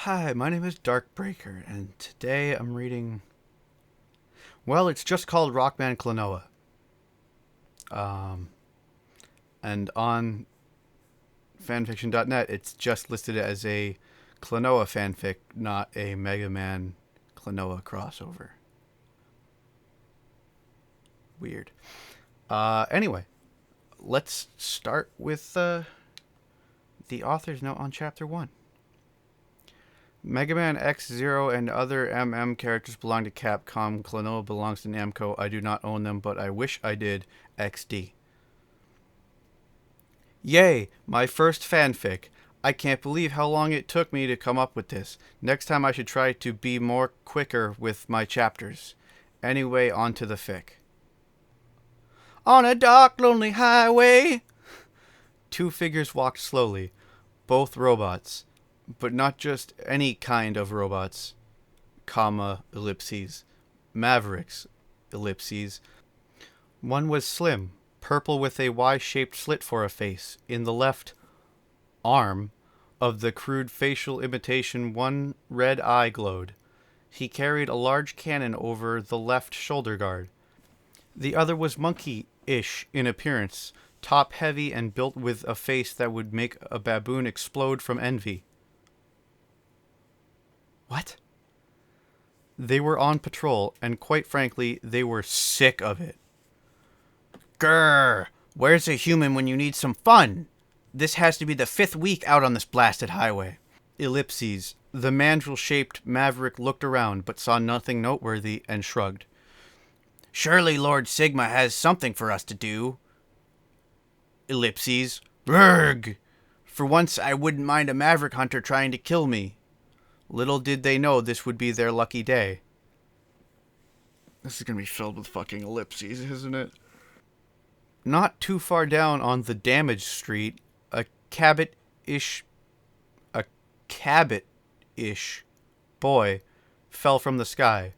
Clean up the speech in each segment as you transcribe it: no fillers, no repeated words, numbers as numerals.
Hi, my name is Darkbreaker, and today I'm reading. Well, it's just called Rockman Klonoa. Um, and on fanfiction.net, it's just listed as a Klonoa fanfic, not a Megaman Klonoa crossover. Weird. Anyway, let's start with the author's note on chapter 1. Megaman X Zero and other MM characters belong to Capcom. Klonoa belongs to Namco. I do not own them, but I wish I did. XD. Yay, my first fanfic. I can't believe how long it took me to come up with this. Next time I should try to be more quicker with my chapters. Anyway, on to the fic. On a dark, lonely highway. Two figures walked slowly, both robots, but not just any kind of robots, comma, ellipses, mavericks, ellipses. One was slim, purple with a Y-shaped slit for a face. In the left arm of the crude facial imitation, one red eye glowed. He carried a large cannon over the left shoulder guard. The other was monkey-ish in appearance, top-heavy and built with a face that would make a baboon explode from envy. What? They were on patrol, and quite frankly, they were sick of it. Grrr! Where's a human when you need some fun? This has to be the 5th week out on this blasted highway. Ellipses. The mandrill-shaped maverick looked around, but saw nothing noteworthy, and shrugged. Surely Lord Sigma has something for us to do. Ellipses. Rrrg! For once I wouldn't mind a maverick hunter trying to kill me. Little did they know this would be their lucky day. This is gonna be filled with fucking ellipses, isn't it? Not too far down on the damaged street, a cabot-ish boy fell from the sky.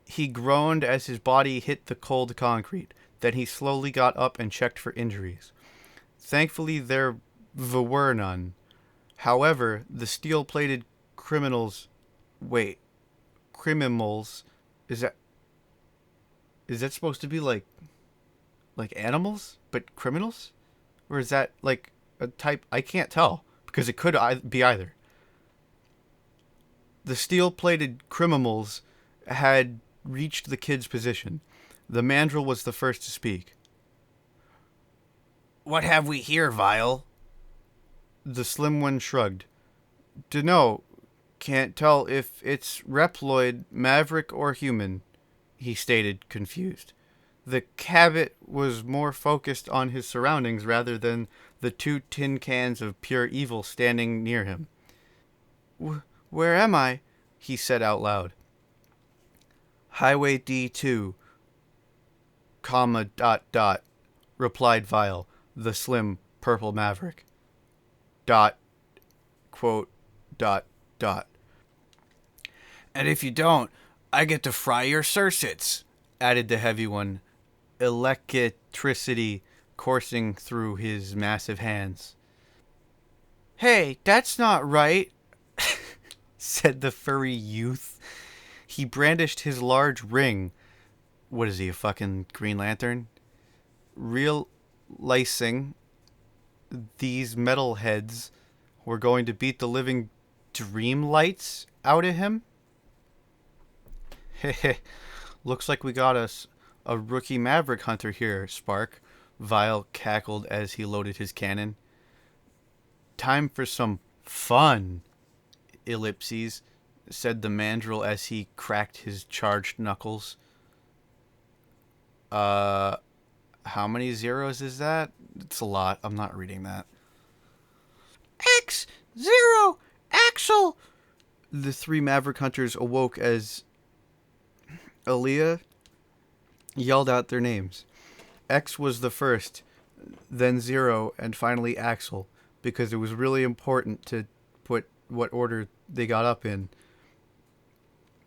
He groaned as his body hit the cold concrete. Then he slowly got up and checked for injuries. Thankfully, there were none. However, the steel-plated criminals... Wait. Criminals? Is that supposed to be like animals? But criminals? Or is that like a type? I can't tell. Because it could be either. The steel-plated criminals had reached the kid's position. The mandrill was the first to speak. What have we here, Vile? The slim one shrugged. Dunno. Can't tell if it's Reploid, Maverick, or human, he stated, confused. The cabot was more focused on his surroundings rather than the 2 tin cans of pure evil standing near him. Where am I? He said out loud. Highway D2, comma, ... replied Vile, the slim, purple maverick. ... quote, ... And if you don't, I get to fry your sursets, added the heavy one, electricity coursing through his massive hands. Hey, that's not right, said the furry youth. He brandished his large ring. What is he, a fucking Green Lantern? Realizing these metal heads were going to beat the living dream lights out of him. Heh. Looks like we got us a rookie maverick hunter here, Spark. Vile cackled as he loaded his cannon. Time for some fun, ellipses, said the mandrill as he cracked his charged knuckles. How many zeros is that? It's a lot. I'm not reading that. X, Zero, Axel! The 3 maverick hunters awoke as Aaliyah yelled out their names. X was the first, then Zero, and finally Axel, because it was really important to put what order they got up in.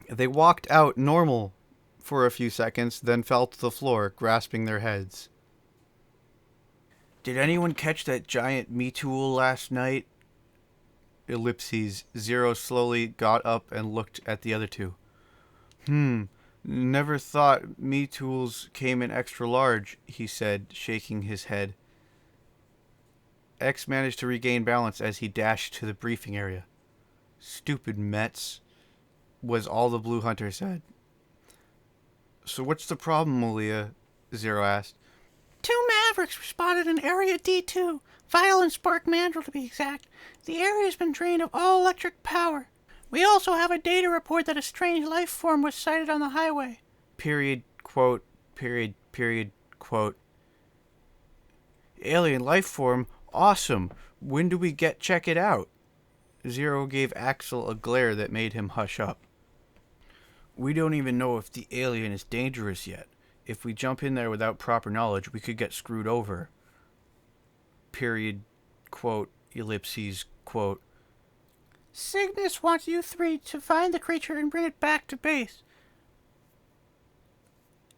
They walked out normal for a few seconds, then fell to the floor, grasping their heads. Did anyone catch that giant me-tool last night? ellipses. Zero slowly got up and looked at the other two. Never thought me tools came in extra large, he said, shaking his head. X managed to regain balance as he dashed to the briefing area. Stupid Mets, was all the Blue Hunter said. So what's the problem, Malia? Zero asked. 2 Mavericks were spotted in Area D2, Vial and Spark Mandrill to be exact. The area's been drained of all electric power. We also have a data report that a strange life form was sighted on the highway. Period, quote, quote. Alien life form? Awesome. When do we check it out? Zero gave Axel a glare that made him hush up. We don't even know if the alien is dangerous yet. If we jump in there without proper knowledge, we could get screwed over. Period, quote, ellipses, quote. Cygnus wants you 3 to find the creature and bring it back to base.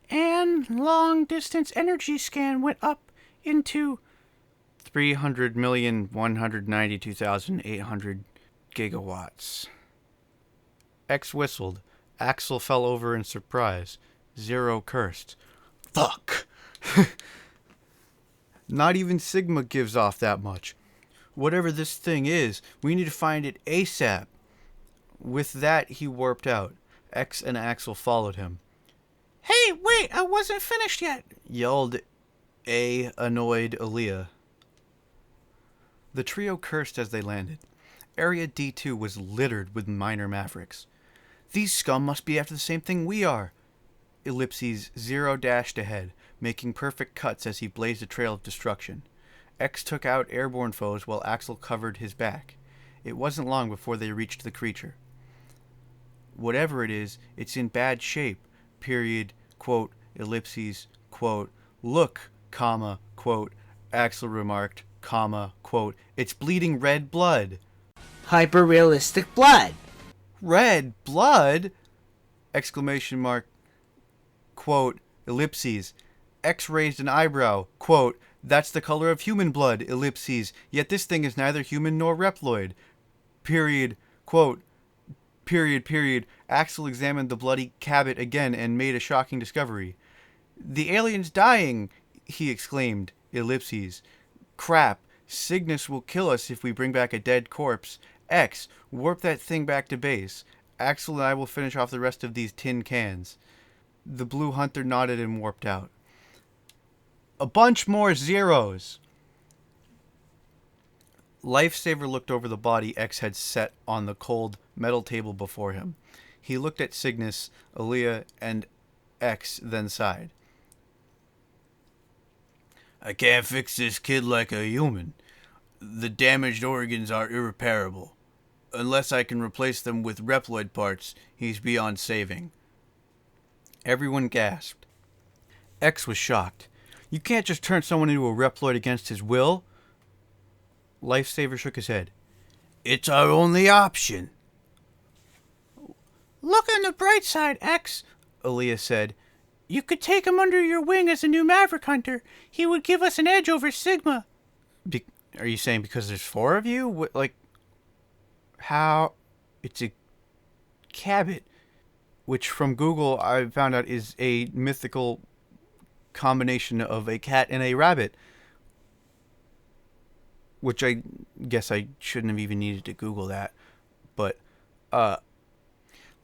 And long-distance energy scan went up into 300,192,800 gigawatts. X whistled. Axel fell over in surprise. Zero cursed. Fuck! Not even Sigma gives off that much. Whatever this thing is, we need to find it ASAP. With that, he warped out. X and Axel followed him. Hey, wait, I wasn't finished yet, Yelled a annoyed Aaliyah. The trio cursed as they landed. Area D2 was littered with minor mavericks. These scum must be after the same thing we are. Ellipses. Zero dashed ahead, making perfect cuts as he blazed a trail of destruction. X took out airborne foes while Axel covered his back. It wasn't long before they reached the creature. Whatever it is, it's in bad shape. Period, quote, ellipses, quote. Look, comma, quote, Axel remarked, comma, quote, it's bleeding red blood. Hyper-realistic blood. Red blood? Exclamation mark, quote, ellipses. X raised an eyebrow, quote, that's the color of human blood, ellipses, yet this thing is neither human nor reploid. Period, quote, period. Axel examined the bloody cabbit again and made a shocking discovery. The alien's dying, he exclaimed, ellipses. Crap, Cygnus will kill us if we bring back a dead corpse. X, warp that thing back to base. Axel and I will finish off the rest of these tin cans. The Blue Hunter nodded and warped out. A bunch more zeros. Lifesaver looked over the body X had set on the cold metal table before him. He looked at Cygnus, Aaliyah, and X, then sighed. I can't fix this kid like a human. The damaged organs are irreparable. Unless I can replace them with Reploid parts, he's beyond saving. Everyone gasped. X was shocked. You can't just turn someone into a Reploid against his will. Lifesaver shook his head. It's our only option. Look on the bright side, X, Aaliyah said. You could take him under your wing as a new Maverick Hunter. He would give us an edge over Sigma. Are you saying because there's 4 of you? How? It's a cabbit, which from Google I found out is a mythical combination of a cat and a rabbit. Which I guess I shouldn't have even needed to Google that. But, are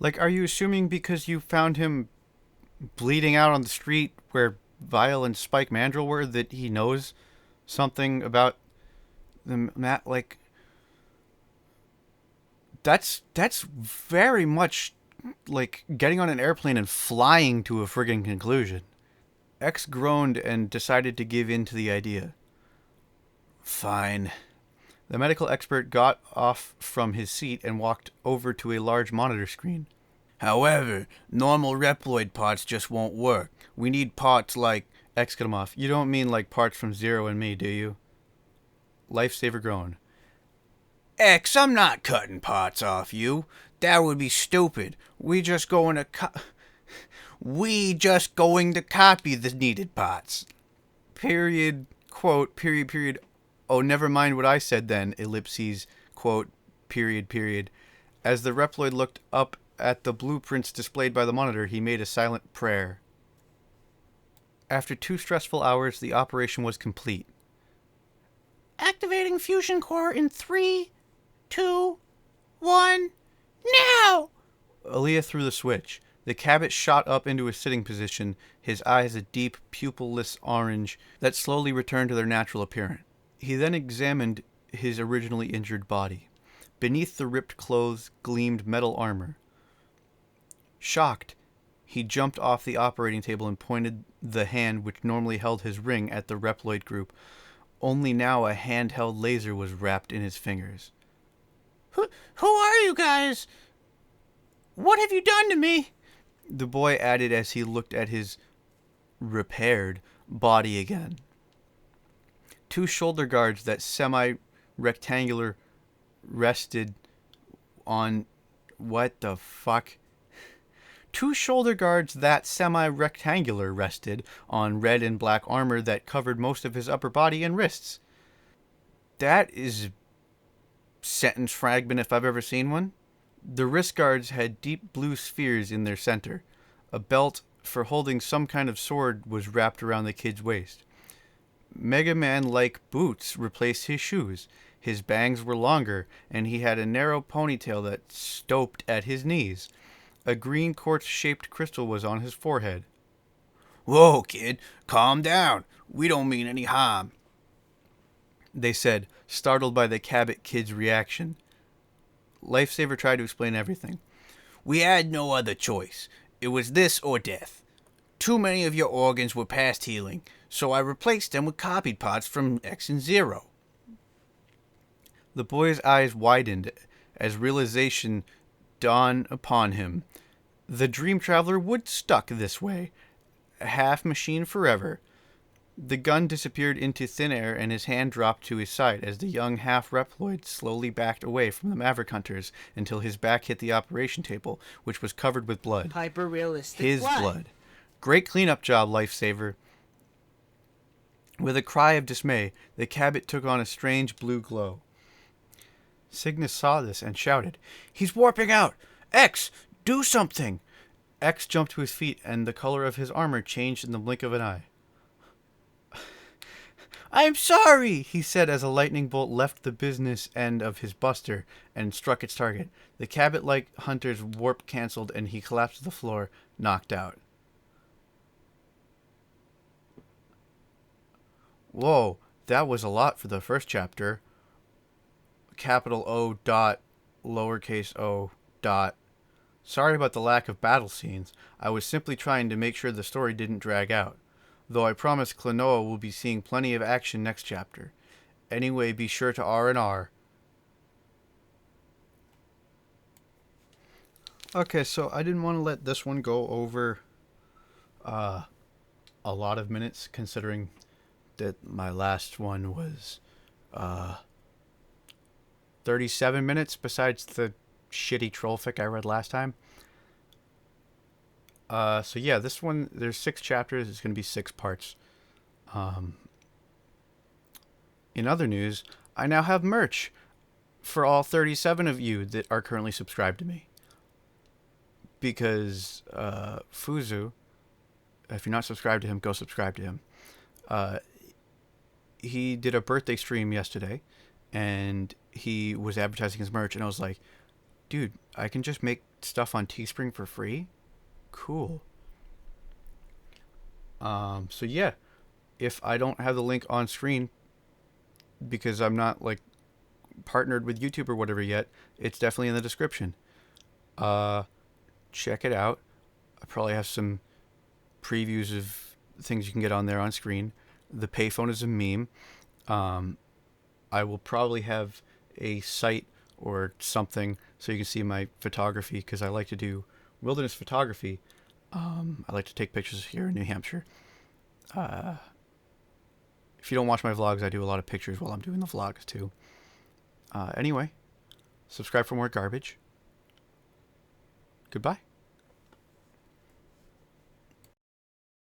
you assuming because you found him bleeding out on the street where Vial and Spike Mandrill were that he knows something about the that's very much like getting on an airplane and flying to a friggin' conclusion. X groaned and decided to give in to the idea. Fine. The medical expert got off from his seat and walked over to a large monitor screen. However, normal Reploid parts just won't work. We need parts like... X cut him off. You don't mean like parts from Zero and me, do you? Lifesaver groaned. X, I'm not cutting parts off you. That would be stupid. We just going to copy the needed parts. Period, quote, period. Oh, never mind what I said then, ellipses, quote, period, period. As the Reploid looked up at the blueprints displayed by the monitor, he made a silent prayer. After 2 stressful hours, the operation was complete. Activating fusion core in 3, 2, 1, now! Aaliyah threw the switch. The Cabot shot up into a sitting position, his eyes a deep, pupilless orange that slowly returned to their natural appearance. He then examined his originally injured body. Beneath the ripped clothes gleamed metal armor. Shocked, he jumped off the operating table and pointed the hand which normally held his ring at the Reploid group. Only now a handheld laser was wrapped in his fingers. Who are you guys? What have you done to me? The boy added as he looked at his repaired body again. 2 shoulder guards that semi-rectangular rested on... What the fuck? 2 shoulder guards that semi-rectangular rested on red and black armor that covered most of his upper body and wrists. That is a sentence fragment if I've ever seen one. The wrist guards had deep blue spheres in their center. A belt for holding some kind of sword was wrapped around the kid's waist. Megaman-like boots replaced his shoes. His bangs were longer, and he had a narrow ponytail that stooped at his knees. A green quartz-shaped crystal was on his forehead. "Whoa, kid, calm down. We don't mean any harm," they said, startled by the Cabot kid's reaction. Lifesaver tried to explain everything. "We had no other choice. It was this or death. Too many of your organs were past healing, so I replaced them with copied parts from X and Zero." The boy's eyes widened as realization dawned upon him. The dream traveler would stuck this way, half machine forever. The gun disappeared into thin air, and his hand dropped to his side as the young half-Reploid slowly backed away from the Maverick Hunters until his back hit the operation table, which was covered with blood. Hyper-realistic His blood. Great cleanup job, Lifesaver. With a cry of dismay, the Cabot took on a strange blue glow. Cygnus saw this and shouted, "He's warping out! X, do something!" X jumped to his feet, and the color of his armor changed in the blink of an eye. "I'm sorry," he said as a lightning bolt left the business end of his buster and struck its target. The Cabot-like hunter's warp canceled, and he collapsed to the floor, knocked out. Whoa, that was a lot for the first chapter. Capital O dot, lowercase o dot. Sorry about the lack of battle scenes. I was simply trying to make sure the story didn't drag out. Though I promise Klonoa will be seeing plenty of action next chapter. Anyway, be sure to R&R. Okay, so I didn't want to let this one go over a lot of minutes, considering that my last one was 37 minutes, besides the shitty trollfic I read last time. So yeah, this one, there's 6 chapters. It's going to be 6 parts. In other news, I now have merch for all 37 of you that are currently subscribed to me. Because Fuzu, if you're not subscribed to him, go subscribe to him. He did a birthday stream yesterday, and he was advertising his merch, and I was like, dude, I can just make stuff on Teespring for free? Cool. So yeah, if I don't have the link on screen because I'm not like partnered with YouTube or whatever yet, it's definitely in the description. Check it out. I probably have some previews of things you can get on there on screen. The payphone is a meme. I will probably have a site or something so you can see my photography, because I like to do wilderness photography. I like to take pictures here in New Hampshire. If you don't watch my vlogs, I do a lot of pictures while I'm doing the vlogs too. Anyway, subscribe for more garbage. Goodbye.